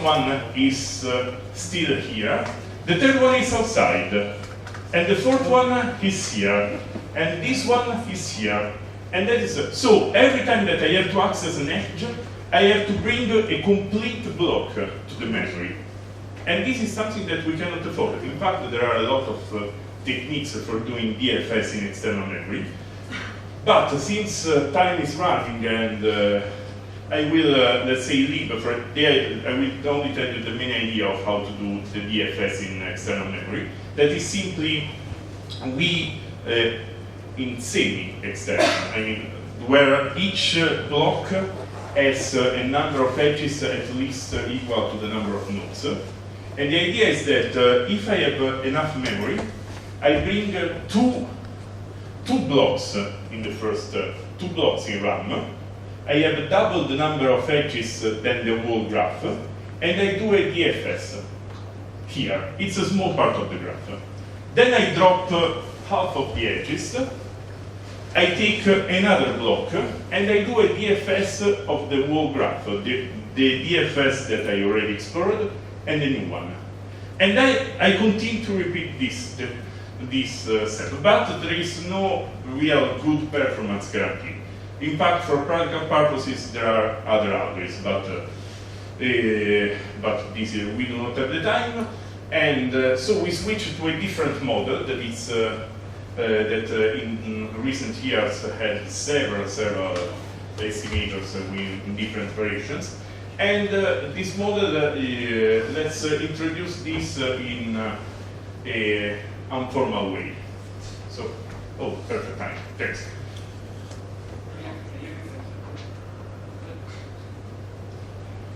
one is still here, the third one is outside, and the fourth one is here, and this one is here, and that is so every time that I have to access an edge, I have to bring a complete block to the memory. And this is something that we cannot afford. In fact, there are a lot of techniques for doing DFS in external memory. But since time is running and I will, let's say, leave for I will only tell you the main idea of how to do the DFS in external memory. That is simply we, in semi-external, I mean, where each block has a number of edges at least equal to the number of nodes. And the idea is that if I have enough memory, I bring two blocks in the first, 2 blocks in RAM. I have double the number of edges than the whole graph, and I do a DFS here. It's a small part of the graph. Then I drop half of the edges. I take another block, and I do a DFS of the whole graph, the DFS that I already explored, and a new one. And I continue to repeat this step, but there is no real good performance guarantee. In fact, for practical purposes, there are other algorithms, but this we do not have the time, and so we switch to a different model that is in recent years had several estimators in different variations. And this model, let's introduce this in a informal way. So, oh, perfect time, thanks.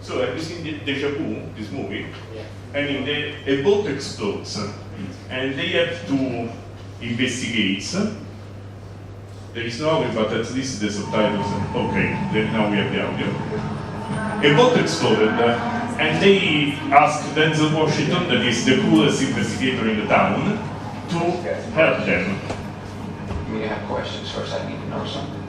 So, have you seen Deja Vu, this movie? Yeah. I mean, a boat explodes, and they have to investigate. There is no audio, but at least the subtitles. Okay, then now we have the audio. A boat exploded, and they asked Denzel Washington, that is the coolest investigator in the town, to help them. We have questions. First, I need to know something.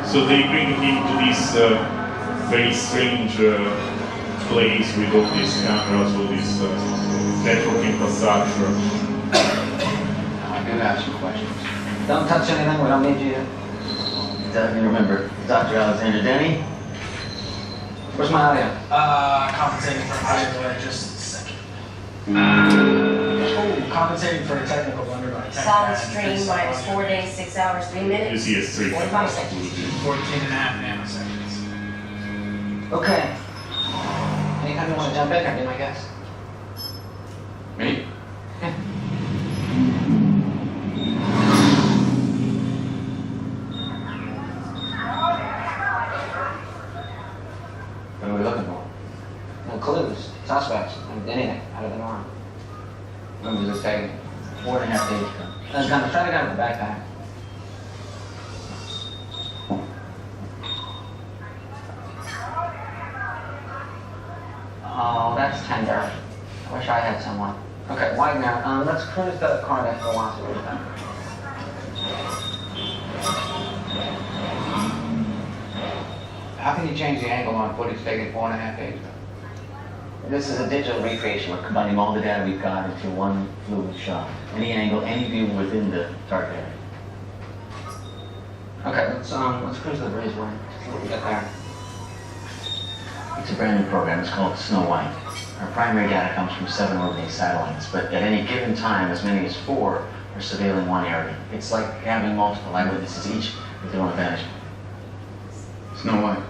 So they bring him to this very strange place with all these cameras, all this network infrastructure. I'm going to ask you questions. Don't touch anything, we don't need you. Remember, Dr. Alexander Denny. Where's my audio? Compensating for audio, just a second. Compensating for a technical blunder by 10 Solid stream minus 4 days, 6 hours, 3 minutes. You see a stream. 45 seconds. 14.5 nanoseconds. Okay. Anytime you want to jump in, I'll be my guest. Me? Yeah. What are we looking for? No clues, suspects, anything out of the norm. When was this taken? 4.5 days ago. Let's try to get out of the backpack. Oh, that's tender. I wish I had someone. Okay, wide now. Let's cruise the car next for a while, see what we've got. How can you change the angle on footage taken 4.5 days ago? This is a digital recreation. We're combining all the data we've got into one fluid shot. Any angle, any view within the target area. Okay, let's cruise the breezeway. See what we got there. It's a brand new program. It's called Snow White. Our primary data comes from 7 orbiting satellites, but at any given time, as many as 4 are surveilling one area. It's like having multiple eyewitnesses, each with their own vantage point. Snow White.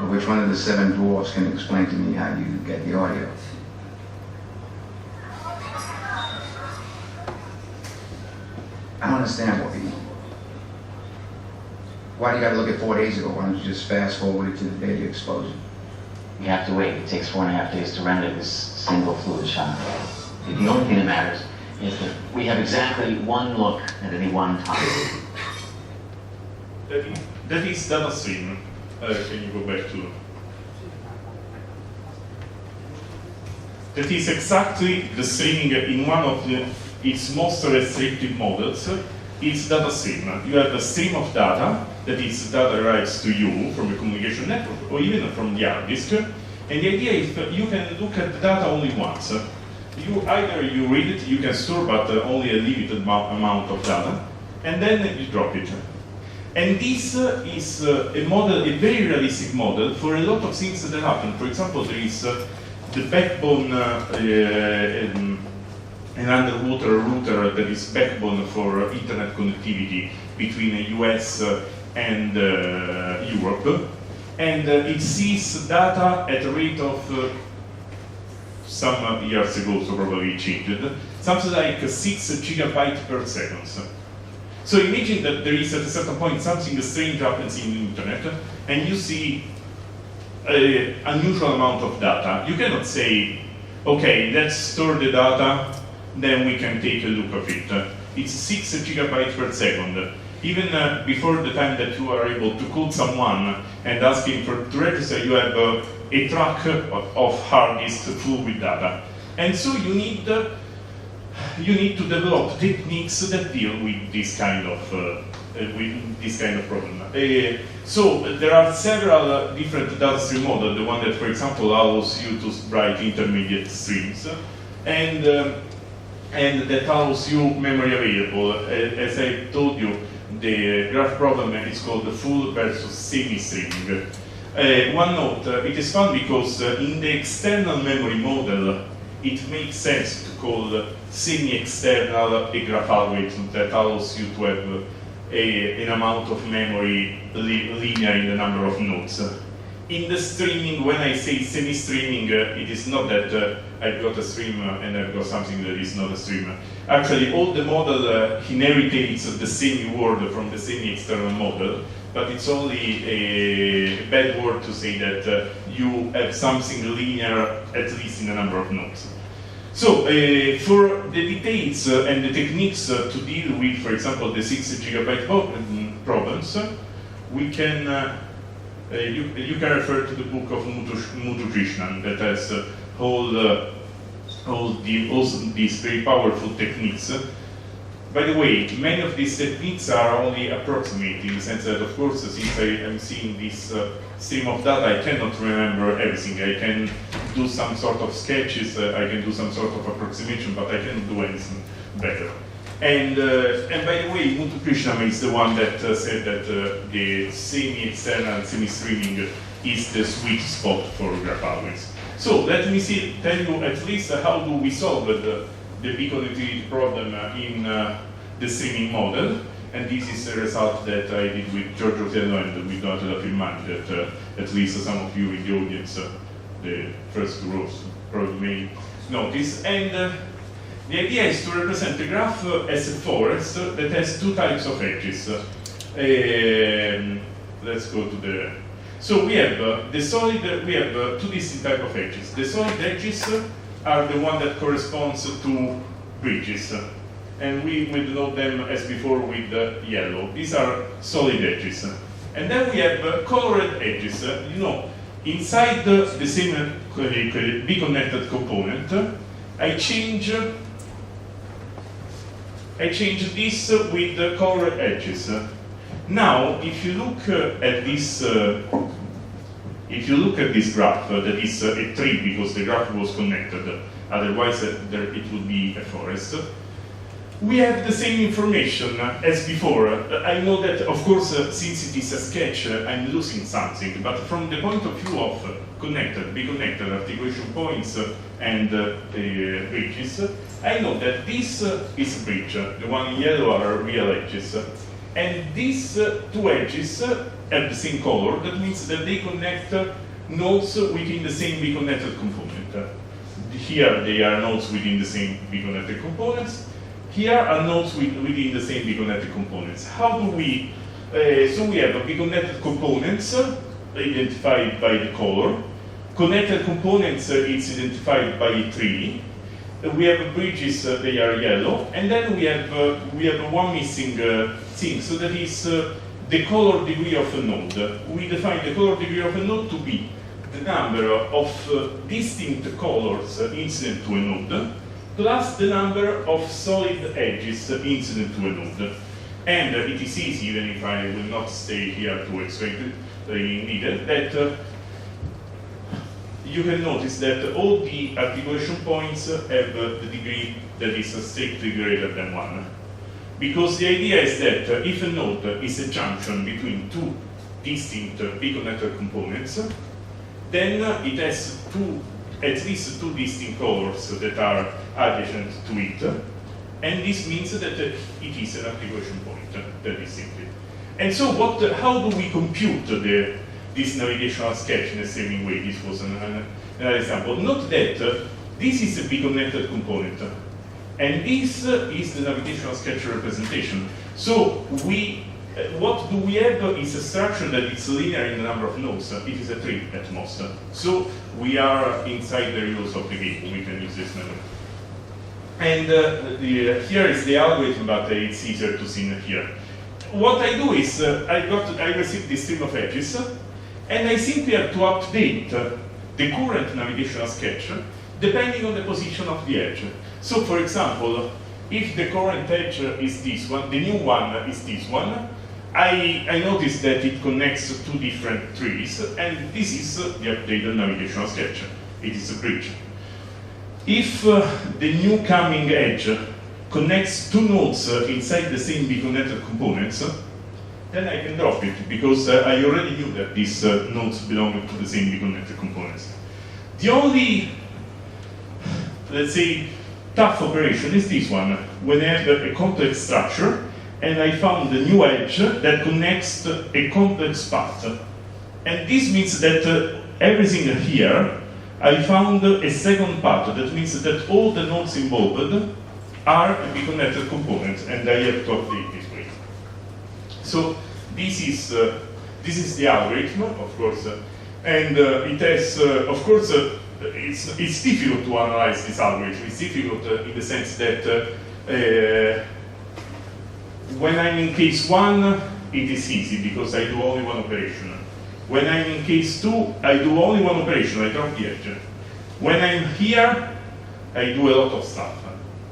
Which one of the 7 dwarfs can explain to me how you get the audio? I don't understand why do you gotta look at 4 days ago? Why don't you just fast forward it to the day of the explosion? You have to wait. It takes 4.5 days to render this single fluid shot. The only thing that matters is that we have exactly one look at any one time. that is data stream. Can you go back to? That is exactly the streaming in one of its most restrictive models. It's data stream. You have a stream of data that is data writes to you from a communication network or even from the hard disk. And the idea is you can look at the data only once. Either you read it, you can store, but only a limited amount of data, and then you drop it. And this is a model, a very realistic model for a lot of things that happen. For example, there is the backbone, an underwater router that is backbone for internet connectivity between the US and Europe. And it sees data at a rate of some years ago, so probably it changed, something like 6 gigabytes per second. So imagine that there is at a certain point something strange happens in the internet, and you see an unusual amount of data. You cannot say, okay, let's store the data, then we can take a look of it. It's 6 gigabytes per second. Even before the time that you are able to call someone and ask him to register, you have a track of hard disk full with data. And so you need to develop techniques that deal with this kind of problem. So there are several different data stream models. The one that, for example, allows you to write intermediate streams, and that allows you memory available. As I told you, the graph problem is called the full versus semi-streaming. One note, it is fun because in the external memory model, it makes sense to call semi-external a graph algorithm that allows you to have an amount of memory linear in the number of nodes. In the streaming, when I say semi-streaming, it is not that I've got a stream and I've got something that is not a stream. Actually, all the model inherits the same word from the semi-external model, but it's only a bad word to say that you have something linear, at least in a number of nodes. So, for the details and the techniques to deal with, for example, the 6 gigabyte problems, we can you can refer to the book of Muthu Krishnan that has all these very powerful techniques. By the way, many of these techniques are only approximate in the sense that, of course, since I am seeing this stream of data, I cannot remember everything. I can do some sort of sketches, I can do some sort of approximation, but I cannot do anything better. And by the way, Muthu Krishnan is the one that said that the semi-external semi-streaming is the sweet spot for graph algorithms. So let me tell you at least how do we solve the biconnectivity problem in the streaming model. And this is the result that I did with Giorgio Tiano and with Donatello Firmani, that at least some of you in the audience, the first two rows, probably may notice. And the idea is to represent the graph as a forest that has two types of edges. Let's go to the... So we have the solid, we have two distinct types of edges. The solid edges are the one that corresponds to bridges. And we will denote them as before with yellow. These are solid edges. And then we have colored edges. You know, inside the same be-connected component, I change this with the colored edges. Now, if you look at this, graph, that is a tree because the graph was connected. Otherwise, it would be a forest. We have the same information as before. I know that, of course, since it is a sketch, I'm losing something. But from the point of view of be-connected articulation points and bridges, I know that this is a bridge. The one in yellow are real edges. And these two edges have the same color. That means that they connect nodes within the same be-connected component. Here they are nodes within the same be-connected components. Here are nodes within the same be-connected components. How do we... so we have be-connected components identified by the color. Connected components is identified by a tree. We have bridges, they are yellow. And then we have one missing thing. So that is the color degree of a node. We define the color degree of a node to be the number of distinct colors incident to a node, plus the number of solid edges incident to a node. And it is easy, even if I will not stay here to explain it in detail, that you can notice that all the articulation points have the degree that is strictly greater than 1. Because the idea is that if a node is a junction between two distinct biconnected components, then it has at least two distinct colors that are adjacent to it, and this means that it is an articulation point, that is simply. And so how do we compute this navigational sketch in the same way? This was another example. Note that this is a biconnected component, and this is the navigational sketch representation. So what do we have is a structure that is linear in the number of nodes. It is a tree at most. So we are inside the rules of the game. We can use this method. And here is the algorithm, but it's easier to see here. What I do is I receive this stream of edges, and I simply have to update the current navigational sketch depending on the position of the edge. So, for example, if the current edge is this one, the new one is this one, I notice that it connects two different trees, and this is the updated navigational sketch. It is a bridge. If the new coming edge connects two nodes inside the same biconnected components, then I can drop it, because I already knew that these nodes belong to the same biconnected components. The only, let's say, tough operation is this one, when I have a complex structure, and I found a new edge that connects a complex path. And this means that everything here, I found a second path. That means that all the nodes involved are a biconnected component, and I have to update this way. So this is the algorithm, of course, and it has, of course, it's difficult to analyze this algorithm. It's difficult in the sense that when I'm in case 1, it is easy because I do only one operation. When I'm in case 2, I do only one operation, I drop the edge. When I'm here, I do a lot of stuff.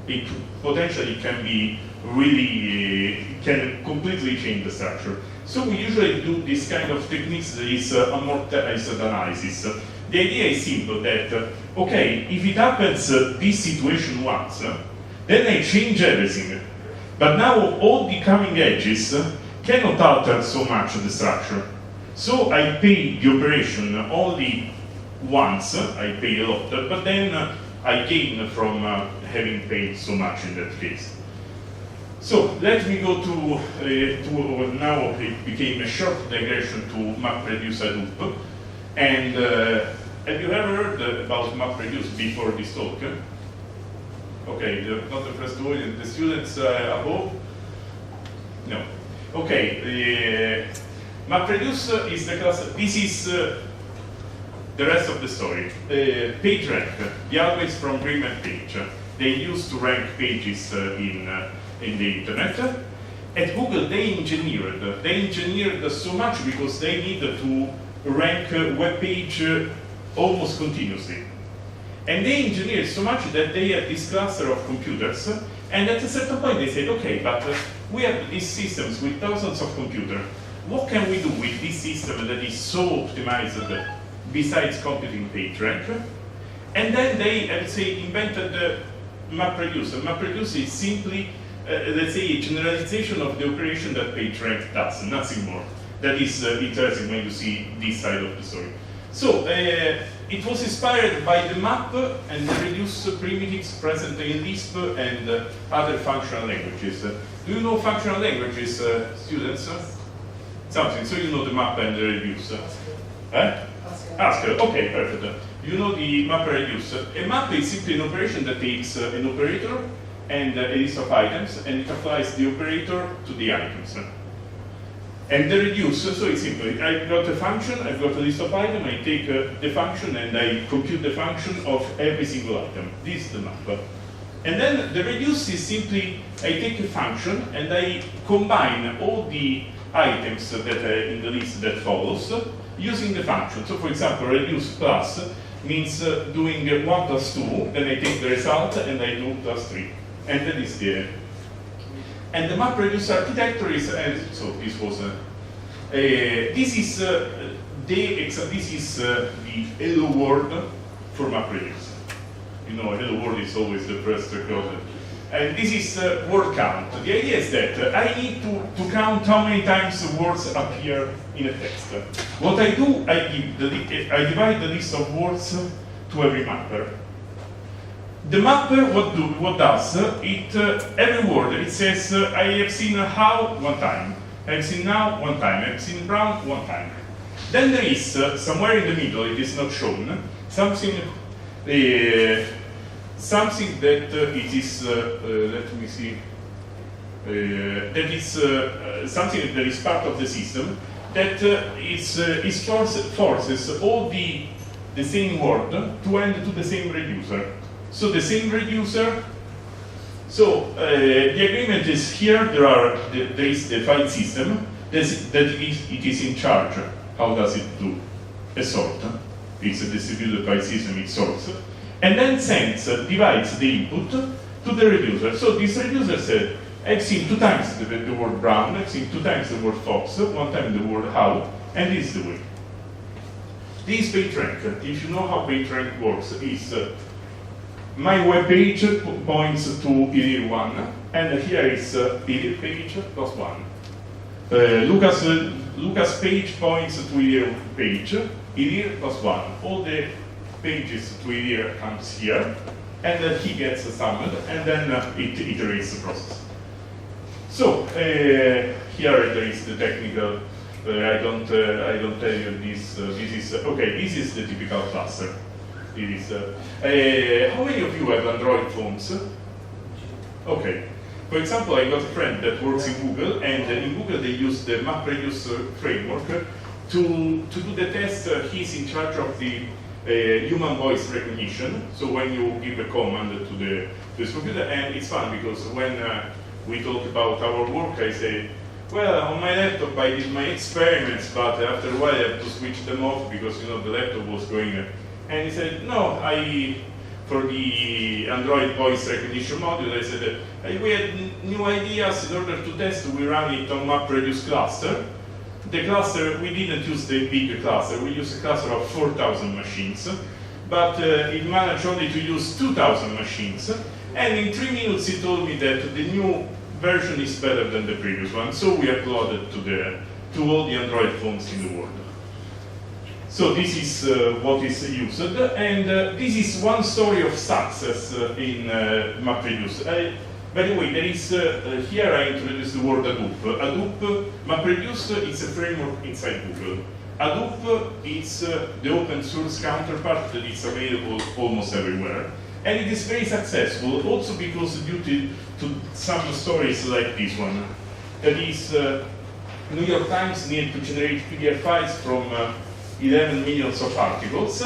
It potentially can be really, it can completely change the structure. So we usually do this kind of techniques that is amortized analysis. The idea is simple, that, okay, if it happens this situation once, then I change everything. But now all the coming edges cannot alter so much the structure. So I pay the operation only once, I pay a lot, but then I gain from having paid so much in that case. So let me go to now it became a short digression to MapReduce Hadoop. And have you ever heard about MapReduce before this talk? Okay, not the first audience, the students above? No. Okay, MapReduce is the class, this is the rest of the story. PageRank, the algorithms from Grim and Page. They used to rank pages in the internet. At Google, they engineered so much because they needed to rank a web page almost continuously. And they engineered so much that they had this cluster of computers, and at a certain point they said, okay, but we have these systems with thousands of computers. What can we do with this system that is so optimized besides computing PageRank? And then they, I would say, invented MapReduce. And MapReduce is simply, let's say, a generalization of the operation that PageRank does, nothing more. That is interesting when you see this side of the story. So, it was inspired by the map and the reduce primitives present in Lisp and other functional languages. Do you know functional languages, students? Something, so you know the map and the reduce. Haskell, okay, perfect. You know the map and reduce. A map is simply an operation that takes an operator and a list of items, and it applies the operator to the items. And the reduce, so it's simple. I've got a function, I've got a list of items, I take the function and I compute the function of every single item. This is the map. And then the reduce is simply, I take a function and I combine all the items that in the list that follows using the function. So for example, reduce plus means doing 1 plus 2, then I take the result and I do plus 3. And that is the... And the map reduce architecture is, so this was, this is the hello world for map reduce. You know, hello world is always the first closet. And this is word count. The idea is that I need to count how many times words appear in a text. What I do, I divide the list of words to every mapper. The mapper, what does? Every word, it says, I have seen how 1 time, I have seen now 1 time, I have seen brown 1 time. Then there is, somewhere in the middle, it is not shown, something that it is, let me see, that is something that is part of the system that forces all the same word to end to the same reducer. So the same reducer, so the agreement is here, there is the file system, it is in charge. How does it do? A sort. It's a distributed file system, it sorts. And then divides the input to the reducer. So this reducer said, I've seen 2 times the word brown, I've seen 2 times the word fox, 1 time the word how, and this is the way. This page rank, if you know how page rank works, is my web page points to IDIR 1, and here is IDIR page plus 1. Lucas page points to IDIR page, IDIR plus 1. All the pages to IDIR comes here, and then he gets summed, and then it iterates the process. So here there is the technical. I don't tell you this. This is the typical cluster. It is. How many of you have Android phones? Okay. For example, I got a friend that works in Google, and in Google they use the MapReduce framework to do the test. He's in charge of the human voice recognition. So when you give a command to this computer, and it's fun because when we talk about our work, I say, well, on my laptop I did my experiments, but after a while I have to switch them off because the laptop was going. And he said, no, for the Android voice recognition module, I said, we had new ideas. In order to test, we ran it on MapReduce cluster. The cluster, we didn't use the big cluster, we used a cluster of 4,000 machines, but it managed only to use 2,000 machines. And in 3 minutes, he told me that the new version is better than the previous one, so we uploaded to all the Android phones in the world. So this is what is used, and this is one story of success in MapReduce. By the way, there is here I introduced the word Hadoop. Hadoop, MapReduce is a framework inside Google. Hadoop is the open source counterpart that is available almost everywhere. And it is very successful, also because due to some stories like this one. That is, New York Times needed to generate PDF files from 11 million of articles.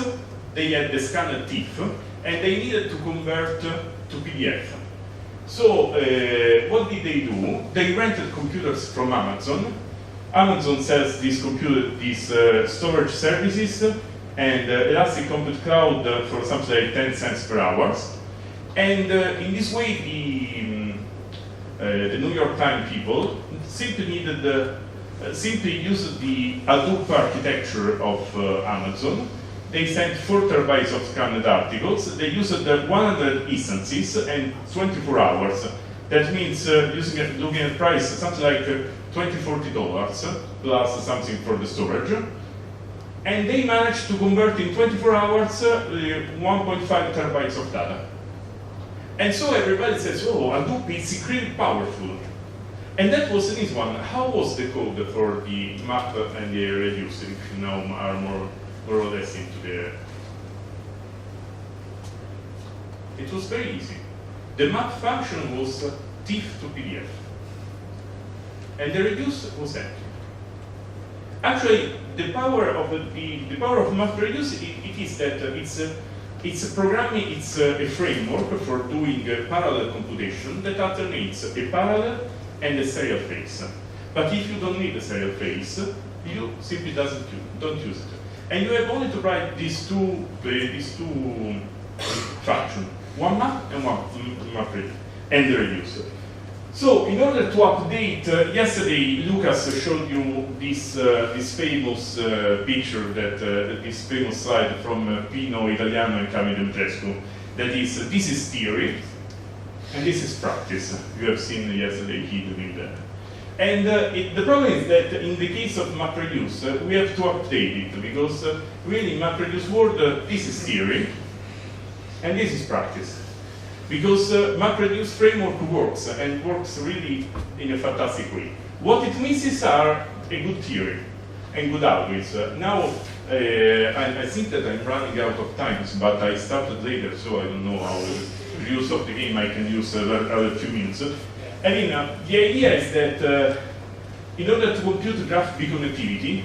They had the scanned TIFF, and they needed to convert to PDF. So, what did they do? They rented computers from Amazon. Amazon sells these storage services, and Elastic Compute Cloud for something like 10 cents per hour. And in this way, the New York Times people simply used the Hadoop architecture of Amazon. They sent 4 terabytes of scanned articles. They used 100 instances and 24 hours. That means looking at price, something like $20–40 plus something for the storage. And they managed to convert in 24 hours 1.5 terabytes of data. And so everybody says, oh, Hadoop is really powerful. And that was this one. How was the code for the map and the reduce, if you now are more or less into the... It was very easy. The map function was TIFF to PDF. And the reduce was empty. Actually, the power of MapReduce it is that it's a programming, it's a framework for doing parallel computation that alternates a parallel and a serial phase. But if you don't need a serial phase, you simply don't use it. And you have only to write these two functions, one map and one map and the reducer. So in order to update, yesterday Lucas showed you this famous picture, this famous slide from Pino Italiano and Camille Demetrescu. That is, this is theory, and this is practice. You have seen yesterday he doing that. And the problem is that in the case of MapReduce, we have to update it, because really in MapReduce world, this is theory, and this is practice. Because MapReduce framework works, and works really in a fantastic way. What it misses are a good theory and good algorithms. Now, I think that I'm running out of time, but I started later, so I don't know how the use of the game I can use other few minutes. I mean, the idea is that in order to compute graph biconnectivity,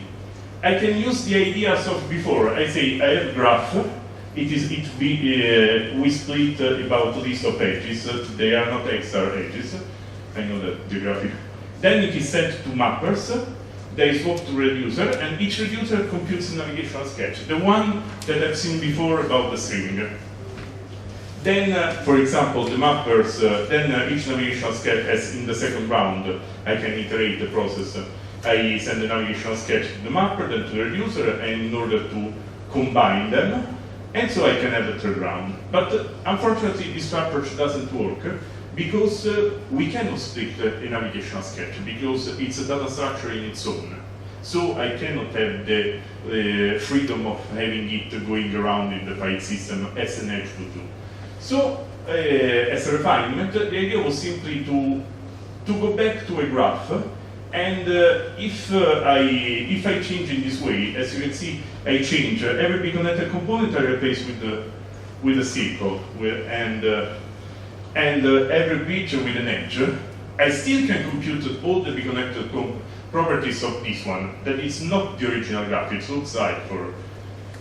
I can use the ideas of before. I say I have graph. We split about list of edges. They are not extra edges. I know that the graphic. Then it is sent to mappers. They swap to reducer, and each reducer computes a navigational sketch, the one that I've seen before about the streaming. Then, for example, the mappers, each navigational sketch, as in the second round, I can iterate the process. I send the navigational sketch to the mapper, then to the reducer, and in order to combine them, and so I can have a third round. But unfortunately, this approach doesn't work, because we cannot split a navigational sketch, because it's a data structure in its own. So I cannot have the freedom of having it going around in the file system as an edge would do. So, as a refinement, the idea was simply to go back to a graph, and if I change in this way, as you can see, I change every biconnected component I replace with a circle, and every bridge with an edge. I still can compute all the biconnected properties of this one. That is not the original graph, it's outside for.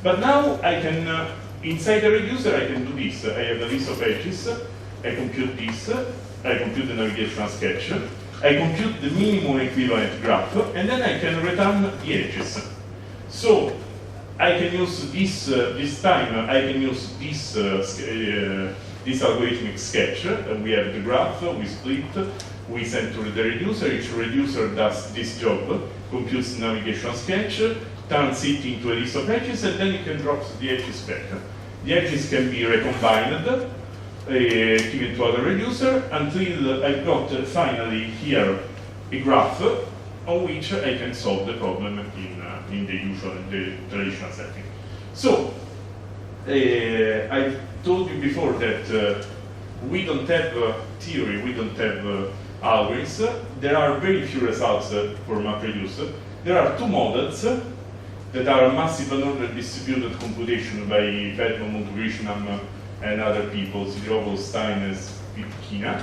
But now I can. Inside the reducer, I can do this. I have a list of edges. I compute this. I compute the navigational sketch. I compute the minimum equivalent graph, and then I can return the edges. So I can use this time. I can use this algorithmic sketch. We have the graph. We split. We send to the reducer. Each reducer does this job. Computes the navigational sketch. Turns it into a list of edges, and then you can drop the edges back. The edges can be recombined, given to other reducer, until I've got finally here a graph on which I can solve the problem in the traditional setting. So, I told you before that we don't have theory, we don't have algorithms. There are very few results for MapReduce. There are two models that are massive and ordered distributed computation by Vedman, Krishnam, and other people, Zirovol, Stein, Pipkina,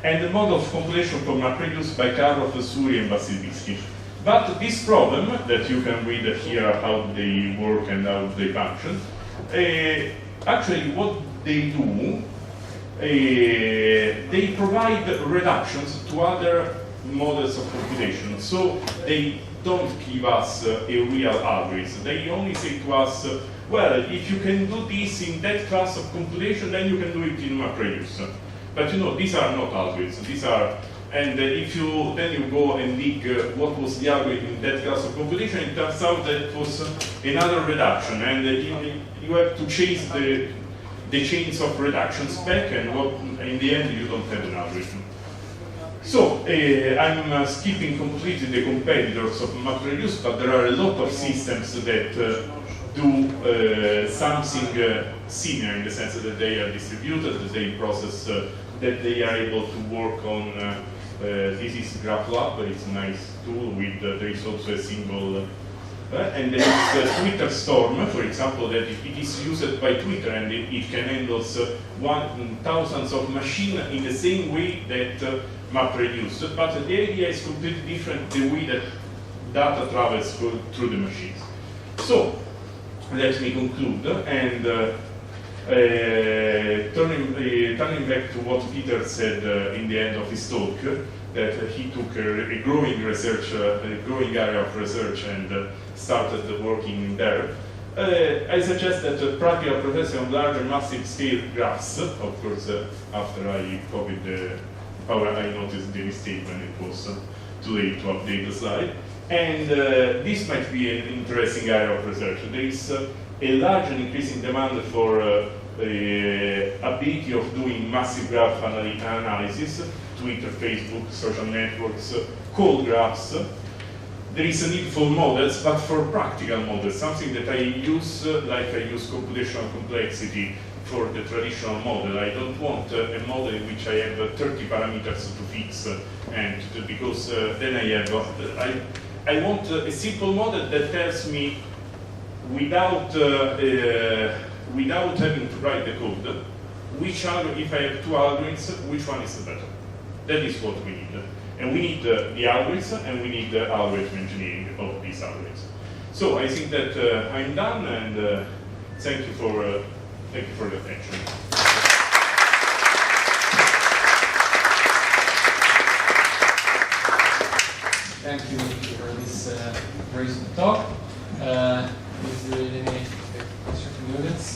and the model of computation for MapReduce by Karlov, Suri, and Vasilevsky. But this problem, that you can read here how they work and how they function, actually what they do, they provide reductions to other models of computation. So they don't give us a real algorithm. They only say to us, well, if you can do this in that class of computation, then you can do it in MapReduce. But you know, these are not algorithms. These are, and if you go and dig what was the algorithm in that class of computation, it turns out that it was another reduction, and you have to chase the chains of reductions back, and in the end you don't have an algorithm. So, I'm skipping completely the competitors of MapReduce, but there are a lot of systems that do something similar, in the sense that they are distributed, that they process, that they are able to work on. This is GraphLab, it's a nice tool with, there is also a single, and there is Twitter Storm, for example, that it is used by Twitter, and it can handle thousands of machines in the same way that MapReduce, but the idea is completely different, the way that data travels through the machines. So, let me conclude, and turning back to what Peter said in the end of his talk, that he took a growing research, a growing area of research, and started working there. I suggest that practical processing of larger massive scale graphs, of course, after I copied I noticed the mistake when it was too late to update the slide. And this might be an interesting area of research. There is a large and increasing demand for ability of doing massive graph analysis, Twitter, Facebook, social networks, cold graphs. There is a need for models, but for practical models, something that I use, like I use computational complexity for the traditional model. I don't want a model in which I have 30 parameters to fix, and because then I want a simple model that tells me, without having to write the code, which if I have two algorithms, which one is the better. That is what we need. And we need the algorithms, and we need the algorithm engineering of these algorithms. So I think that I'm done, and thank you for the attention. Thank you for this very good talk. Is there any question from the audience?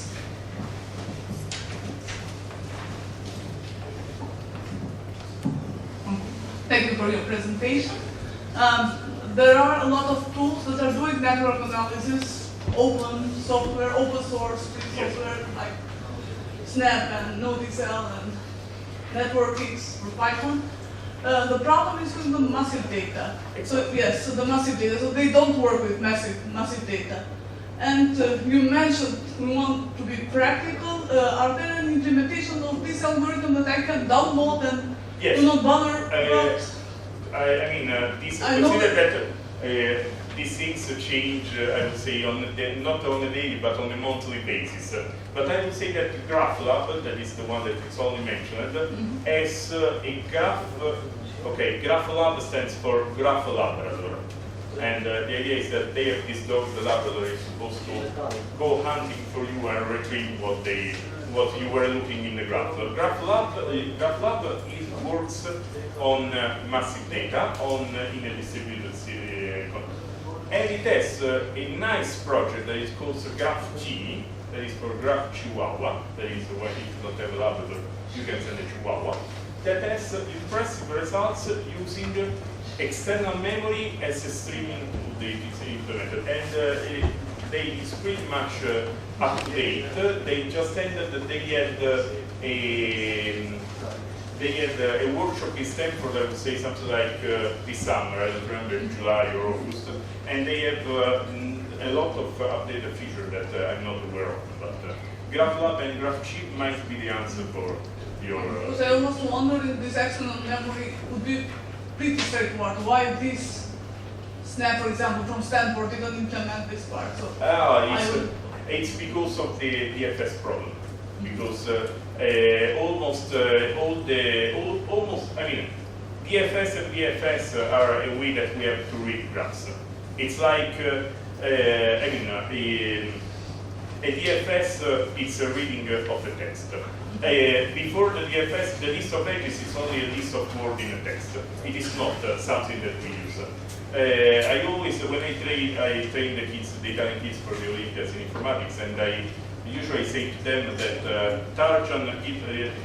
Thank you for your presentation. There are a lot of tools that are doing network analysis, open software, open source, free software like Snap and NodeXL and NetworkX for Python. The problem is with the massive data. So yes, so the massive data. So they don't work with massive data. And you mentioned we want to be practical. Are there any implementation of this algorithm that I can download and do not bother about? Consider that these things change, I would say, not on a daily, but on a monthly basis. But I would say that GraphLab, that is the one that is only mentioned, has a graph. Okay, GraphLab stands for Graph Labrador. And the idea is that they have this dog, the Labrador, is supposed to go hunting for you and retrieve what you were looking in the graph. GraphLab works on massive data in a distributed context. And it has a nice project that is called GraphG, that is for Graph Chihuahua, that is when if you don't have a Labrador, you can send a Chihuahua, that has impressive results using external memory as a streaming tool that is implemented. And it's pretty much up to date. They just ended that they had a workshop in Stanford, I would say something like this summer, I don't remember, July or August, and they have a lot of updated features that I'm not aware of, but GraphLab and GraphG might be the answer for your... Because I almost wonder if this external memory would be pretty straightforward. Why this Snap, for example, from Stanford didn't implement this part? So it's because of the DFS problem. Because DFS and BFS are a way that we have to read graphs. It's like, a DFS it's a reading of a text. Before the DFS, the list of edges is only a list of words in a text. It is not something that we use. I always, when I train the kids, the Italian kids for the Olympiads in informatics, and I usually say to them that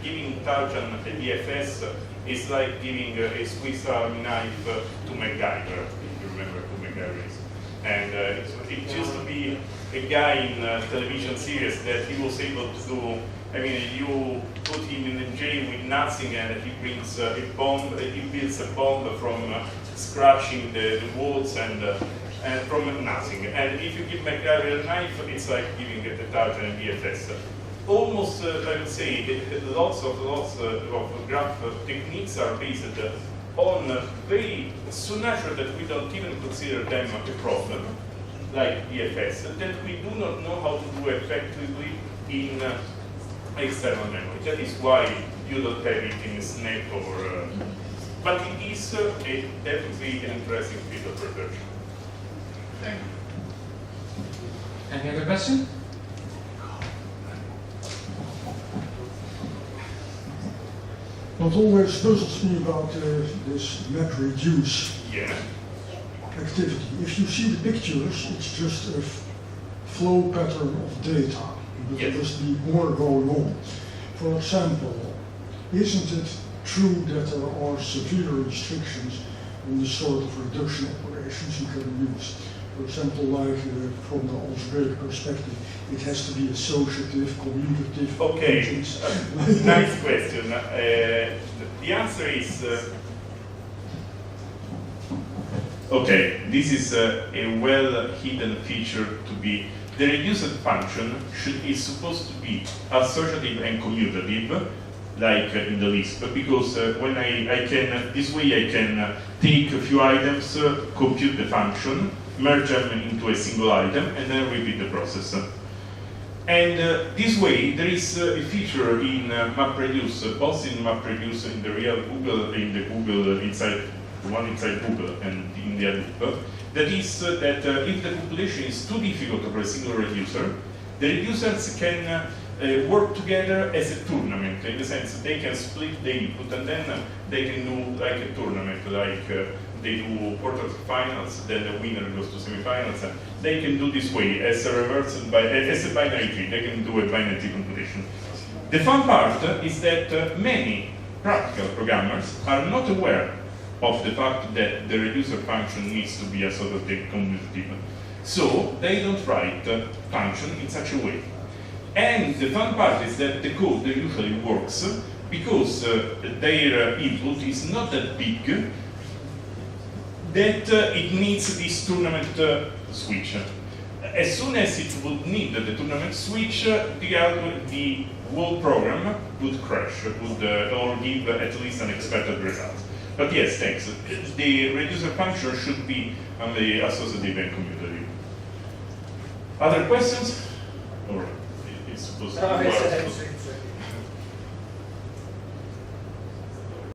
giving Tarjan a DFS is like giving a Swiss Army knife to MacGyver, if you remember who MacGyver is. And it used to be a guy in a television series that he was able to do, you put him in jail with nothing and he brings a bomb, he builds a bomb from scratching the walls and from nothing. And if you give MacGyver a knife, it's like giving a Tarjan and DFS. Almost, I would say, lots of graph techniques are based on very so natural that we don't even consider them a problem, like DFS, that we do not know how to do effectively in external memory. That is why you don't have it in Snap or... but it is definitely an interesting field of research. thank you. Any other question? what always puzzles me about this MapReduce Yeah. activity. If you see the pictures, it's just a flow pattern of data, but there Yes. must be more going on. For example, isn't it true that there are severe restrictions on the sort of reduction operations you can use? For example, like from the algebraic perspective, it has to be associative, commutative. Okay, functions. nice question. The answer is okay. This is a well-hidden feature to be. The reduced function is supposed to be associative and commutative, like in the Lisp, because when I can, this way I can take a few items, compute the function, merge them into a single item, and then repeat the process. And this way, there is a feature in MapReduce, both in MapReduce in the real Google, in the Google inside, the one inside Google and in the Hadoop, that is that if the compilation is too difficult for a single reducer, the reducers can work together as a tournament, in the sense that they can split the input and then they can do like a tournament, like they do quarterfinals, then the winner goes to semifinals, and they can do this way as a reversed by as a binary tree. They can do a binary tree computation. The fun part is that many practical programmers are not aware of the fact that the reducer function needs to be a sort of commutative. So they don't write function in such a way. And the fun part is that the code usually works because their input is not that big that it needs this tournament switch. As soon as it would need the tournament switch, the whole program would crash, or give at least unexpected results. But yes, thanks. The reducer function should be only associative and commutative. Other questions? Or it's supposed to be